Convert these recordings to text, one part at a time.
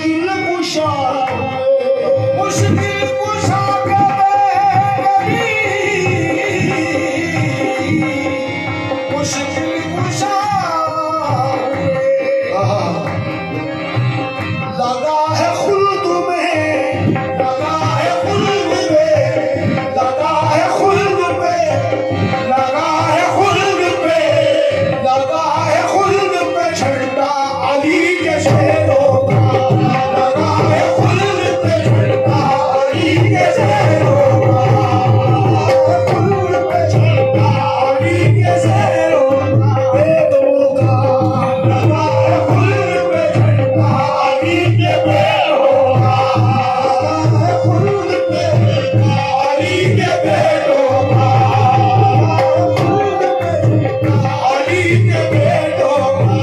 मुश्किल कुशा मुश्किल कुशा मुश्किल कुशा लगा है खुल्द में लगा है खुल्द में लगा है खुल्द पे लगा है खुल्द पे लगा है खुल्द पे झंडा अली के शेरों का लगा है खुल्द पे झंडा अली के शेरों का खुल्द पे झंडा अली के शेरों का बेदों का लगा है खुल्द पे झंडा अली के बेरों का खुल्द पे अली के बेरों का अली के बेटों का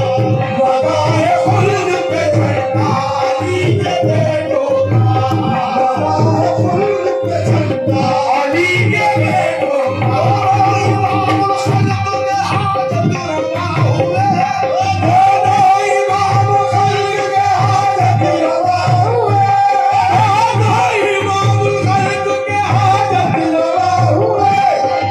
लगा है खुल्द पे झंडा अली के बेटों का लगा है खुल्द पे झंडा अली के बेटों का इमाम खल्क के हाजत रवा हुए दोनों इमाम खल्क के हाजत रवा हुए दोनों इमाम खल्क के हाजत रवा हुए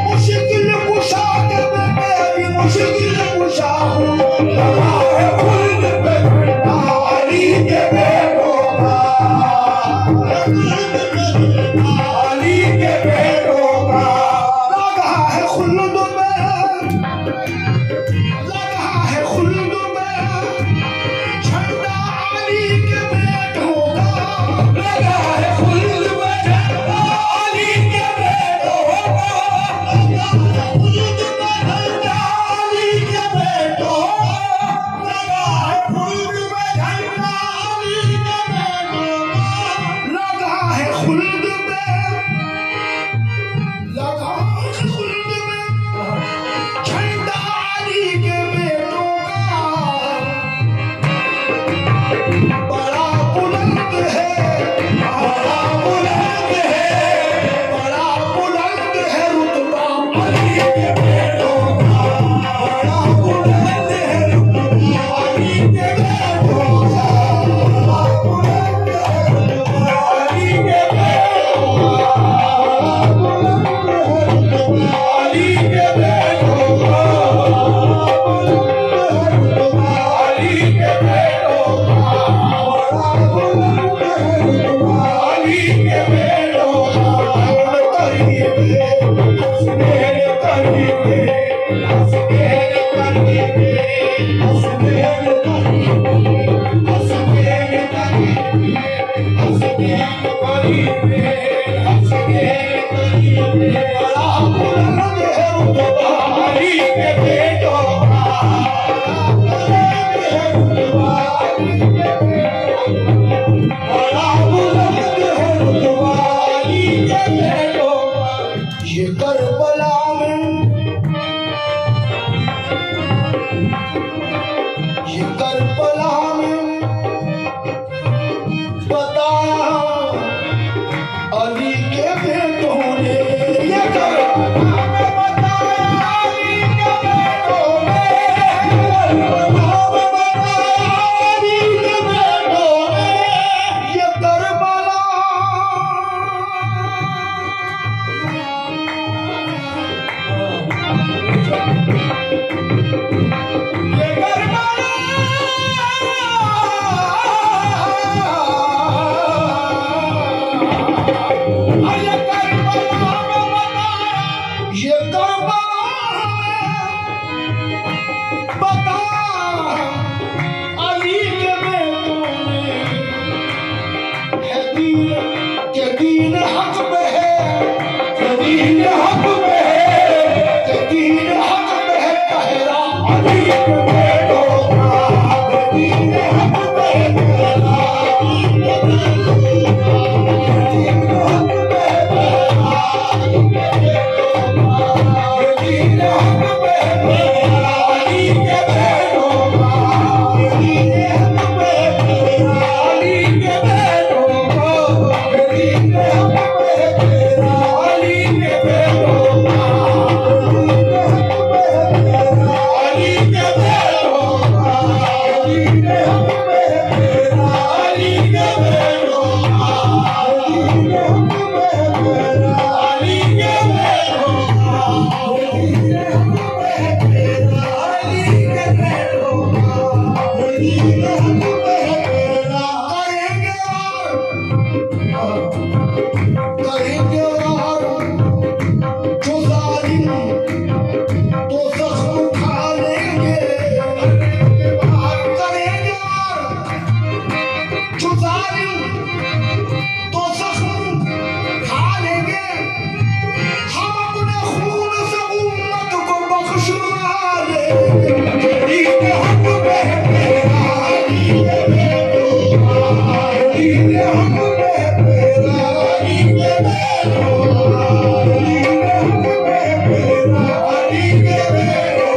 मुश्किल कुशा के बेटे अभी मुश्किल कुशा हूँ लगा है खुल्द पे झंडा अली के बेटों का अली के बेटों का लगा है खुल्द में लगा है खुल्द में झंडा अली के बेटों का लगा है खुल्द में झंडा अली के बेटों का लगा है खुल्द में झंडा अली के बेटों का लगा है खुल्द में झंडा अली के बेटों का लगा है खुल्द में लगा है खुल्द में झंडा अली के बेटों का बड़ा बुलंद है बड़ा बुलंद है बड़ा बुलंद है रुतबा अली के बेटों का बड़ा बुलंद है रुतबा अली के बेटों का बड़ा बुलंद है रुतबा अली के बेटों का बड़ा बुलंद है रुतबा अली के बेटों का अली के बेटों का बड़ा बुलंद है रुतबा अली के बेटों का करीबे हसनैन करीबे हसनैन करीबे हसनैन करीबे हसनैन करीबे हसनैन करीबे हसनैन करीबे बड़ा बुलंद है रुतबा अली के बेटों का बड़ा बुलंद है रुतबा अली के बेटों का ये करबला में ये करबला में बताया अली के बेटों ने ये करबला में बताया अली के बेटों ने करबला में बताया अली के बेटों ने ये करबला ये करबला ये करबला में बताया ये करबला बताया अली के बेटों ने है दीन के दीन हक पे है के दीन हक पे है के दीन हक पे है पहरा अली के बेटों का के दीन हक पे है पहरा अली के बेटों का के दीन हक पे है पहरा अली के बेटों का के दीन हक पे है पहरा अली के बेटों का के दीन हक पे है पहरा अली के बेटों का के दीन हक पे है पहरा अली के बेटों का करेंगे वार जो जालिम तो जख्म खा लेंगे, करेंगे वार जो जालिम तो जख्म खा लेंगे। हम अपने खून से उम्मत को बख्शवा लेंगे। दीन हक पे मेरा अली के बेटो, दीन हक पे मेरा अली के बेटो, दीन हक पे मेरा अली के बेटो,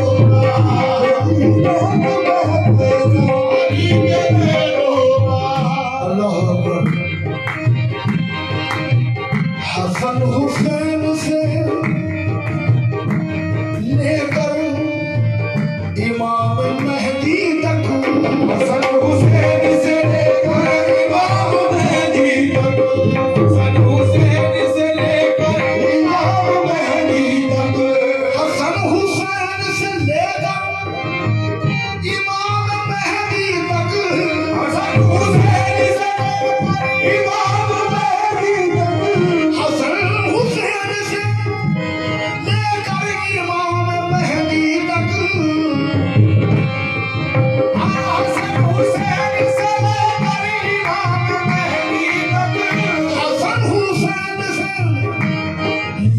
दीन हक पे मेरा अली के बेटो। अल्लाह अकबर। हसन हुसैन से लेकर इमाम मेहदी तक, हसन हुसैन से लेकर इमाम मेहदी तक, हसन हुसैन से लेकर इमाम मेहदी तक, हसन हुसैन से लेकर इमाम मेहदी तक, हसन हुसैन से लेकर इमाम मेहदी तक, हसन हुसैन से लेकर इमाम मेहदी तक, हसन हुसैन से लेकर इमाम मेहदी तक, हसन हुसैन से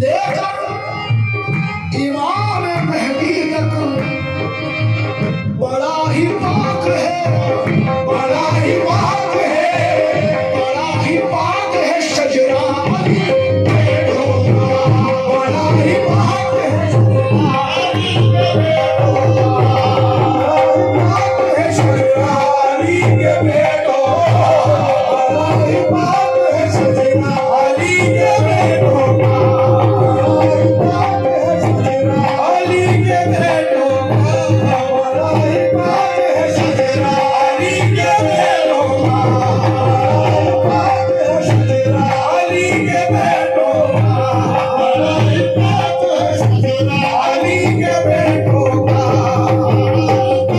लेकर इमाम मेहदी तक। बड़ा ही पाक है, बड़ा ही पाक है, बड़ा ही पाक है शजरा अली बेटो, बड़ा ही पाक है शजरा अली बेटो, पाक है शजरा अली के बेटो, बड़ा ही पाक है शजरा अली के बेटो, बड़ा ही पाक है शजरा अली के बेटो, बड़ा ही पाक है शजरा अली के बेटो, पाक है शजरा अली के बेटो, बड़ा ही पाक है शजरा अली के बेटो,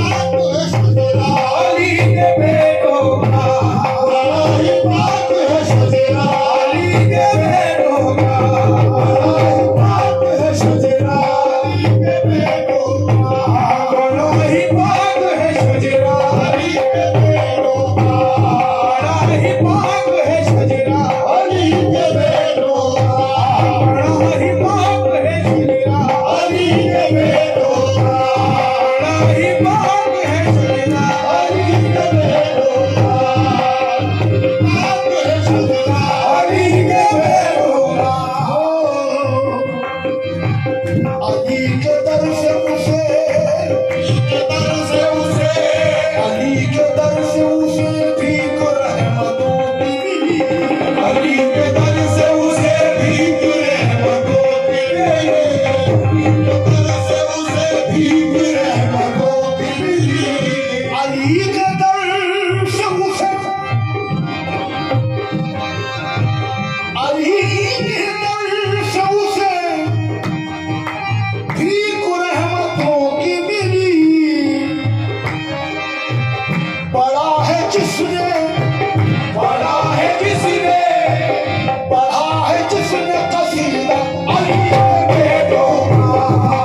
पाक है शजरा अली के बेटो, बड़ा ही पाक है शजरा अली के बेटो, बड़ा ही पाक है शजरा अली के बेटो, बड़ा ही पाक है शजरा अली के बेटो, बड़ा ही पाक है शजरा अली के बेटो, बड़ा ही पाक है शजरा अली के बेटो, बड़ा ही पाक है शजरा अली के बेटो, पाक है शजरा अली के बेटो। अली के दर से उसे, अली के दर से उसे, अली के दर से उसे भीख रहमतों की मिली, अली के दर से उसे भीख रहमतों की मिली, अली के दर से उसे भीख रहमतों की मिली, अली के दर से उसे, अली के दर से उसे भीख रहमतों की मिली। बड़ा है जिसने, बड़ा है जिसने, बड़ा है जिसने कसीदा अली के बेटो,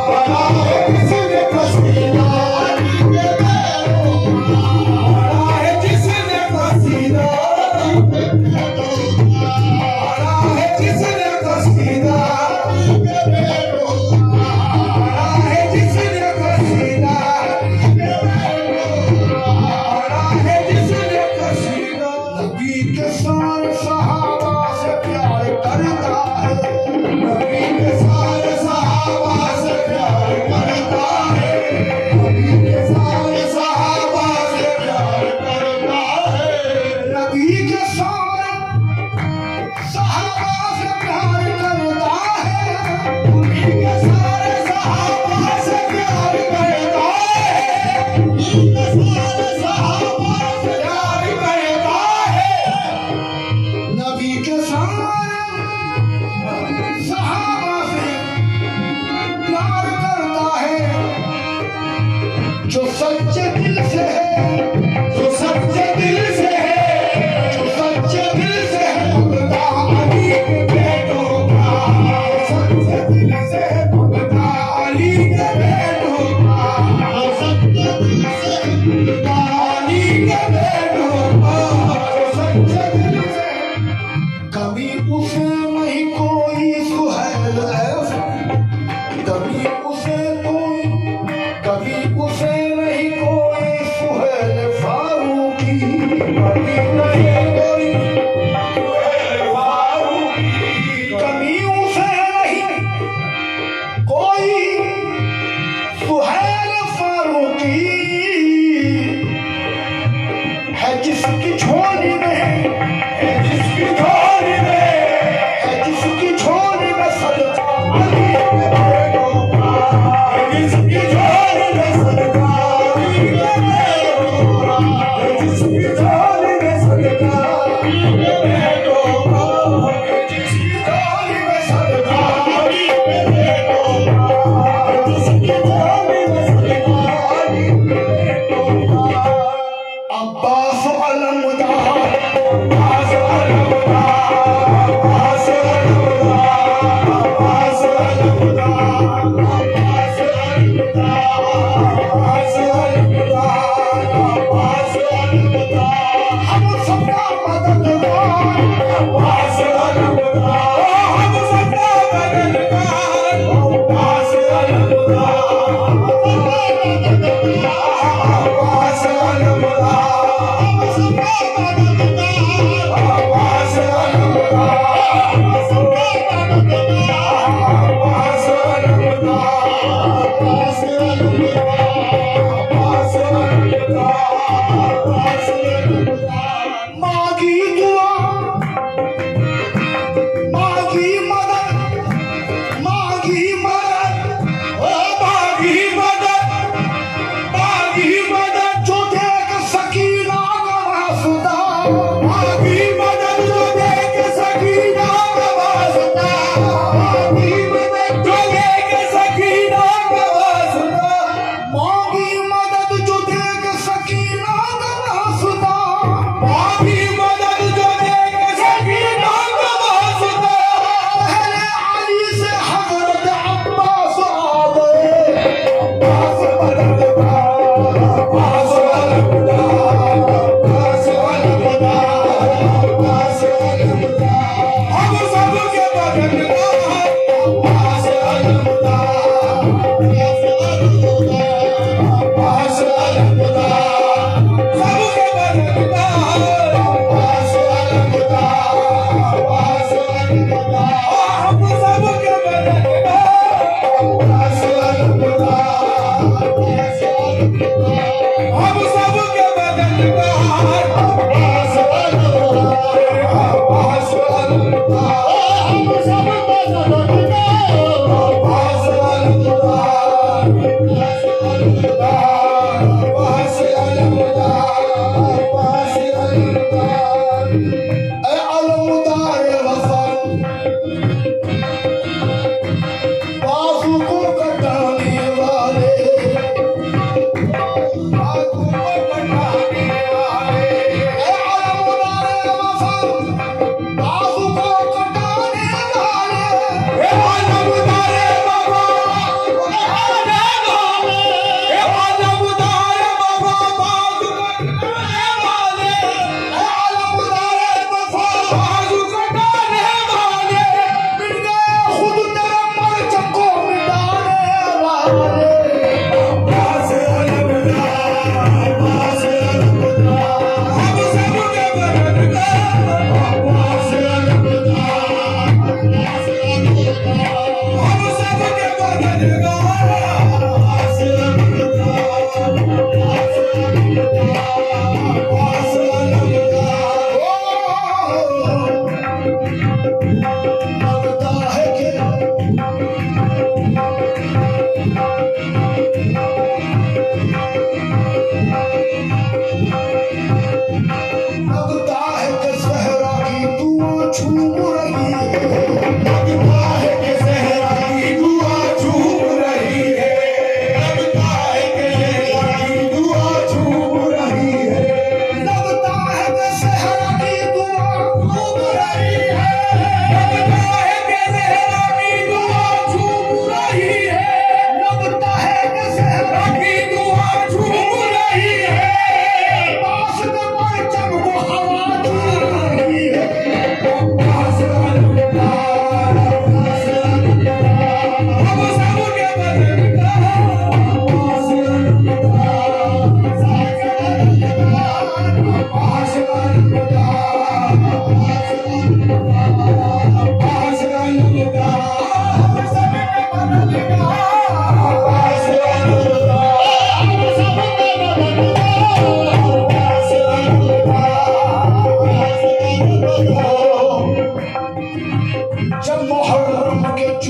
बड़ा है जिसने कसीदा अली के बेटो, बड़ा है जिसने कसीदा अली के बेटो, बड़ा है जिसने कसीदा अली के बेटो, बड़ा है जिसने कसीदा अली के बेटो, बड़ा है जिसने कसीदा। नबी के सारे सहाबा से प्यार करता है, नबी के सारे सहाबा से प्यार करता है, नबी के सारे सहाबा से प्यार करता है, नबी के सारे सहाबा से प्यार करता है, नबी के सारे सहाबा से प्यार करता है, नबी के सारे सहाबा से प्यार करता है।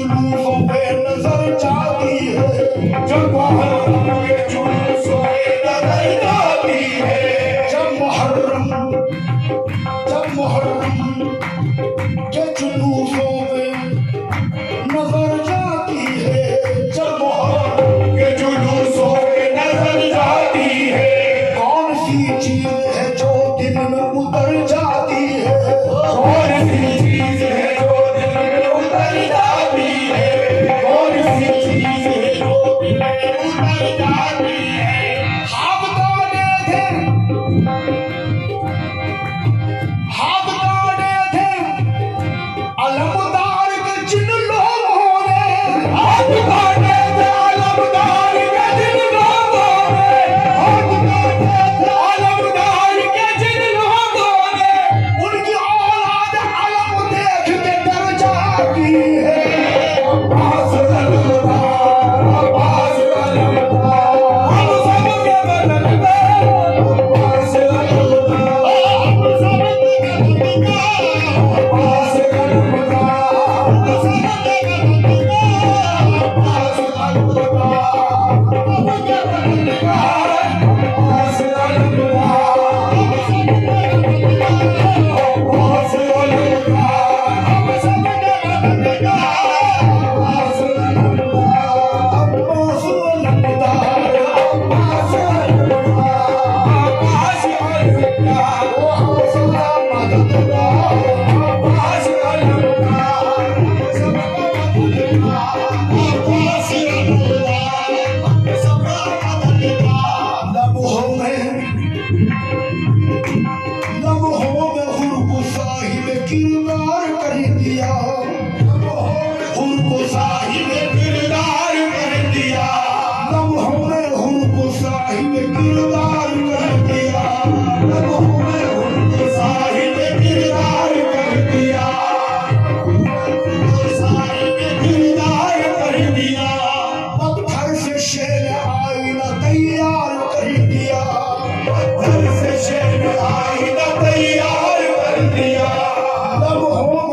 जुलूसों पे नजर जाती है, जब मुहर्रम के जुलूसों पे नजर जाती है, जब मुहर्रम के जुलूसों पे नजर जाती है, जब मुहर्रम के जुलूसों पे नजर जाती है, कौन सी चीज है जो दिल में उतर जाती है, कौन सी चीज है जो दिल में उतर जाती है, कौन सी चीज है जो दिल में उतर जाती है। हाथ काटे थे अलमदार के जिन लोगों ने, हाथ काटे थे अलमदार के जिन लोगों ने, हाथ काटे थे अलमदार के जिन लोगों ने, उनकी औलाद अलम देख के डर जाती है। अब्बास अलमदार, अब्बास अलमदार, हम सबके बदन में अब्बास अलमदार, हम सबके बदन में अब्बास किरदार कर दिया, उनको साहिब किरदार कर दिया, लम्हों में उनको साहिब किरदार कर दिया, लम्हों में उनको साहिब किरदार कर दिया, उनको साहिब किरदार कर दिया, पत्थर से शेर आईना तैयार कर दिया, पत्थर से शेर आईना तैयार कर दिया, लम्हों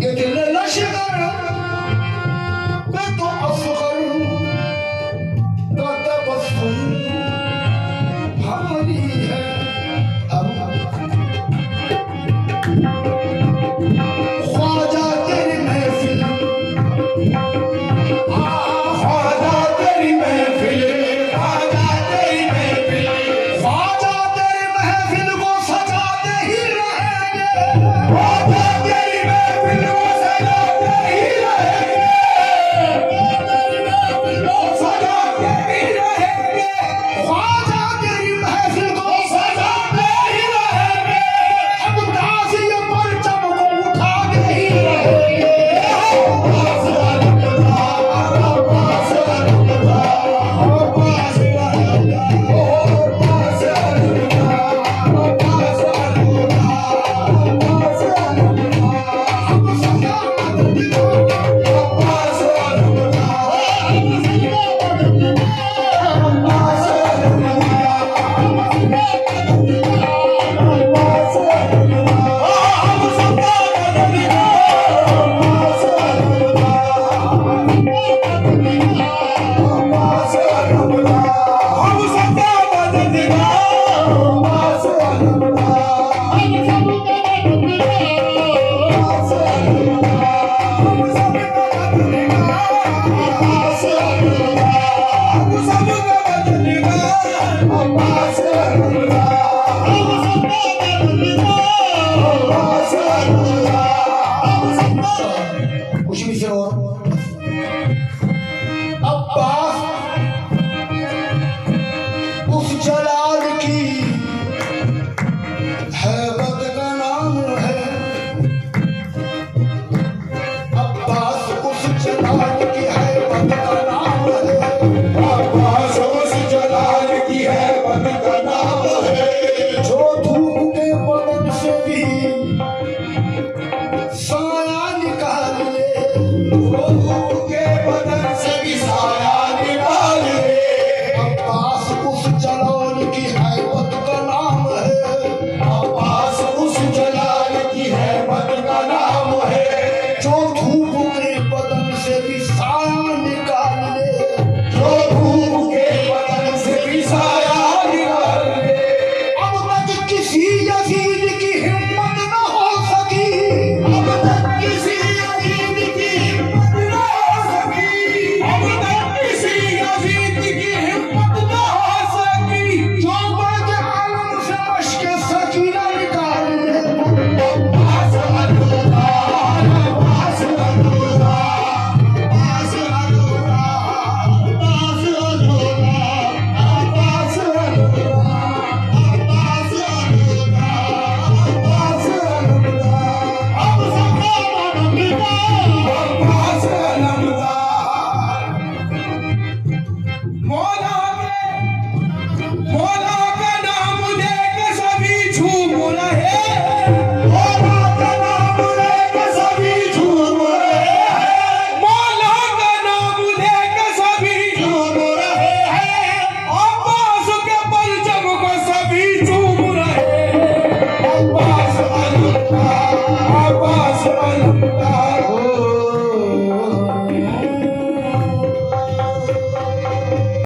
घेतलं लष्कर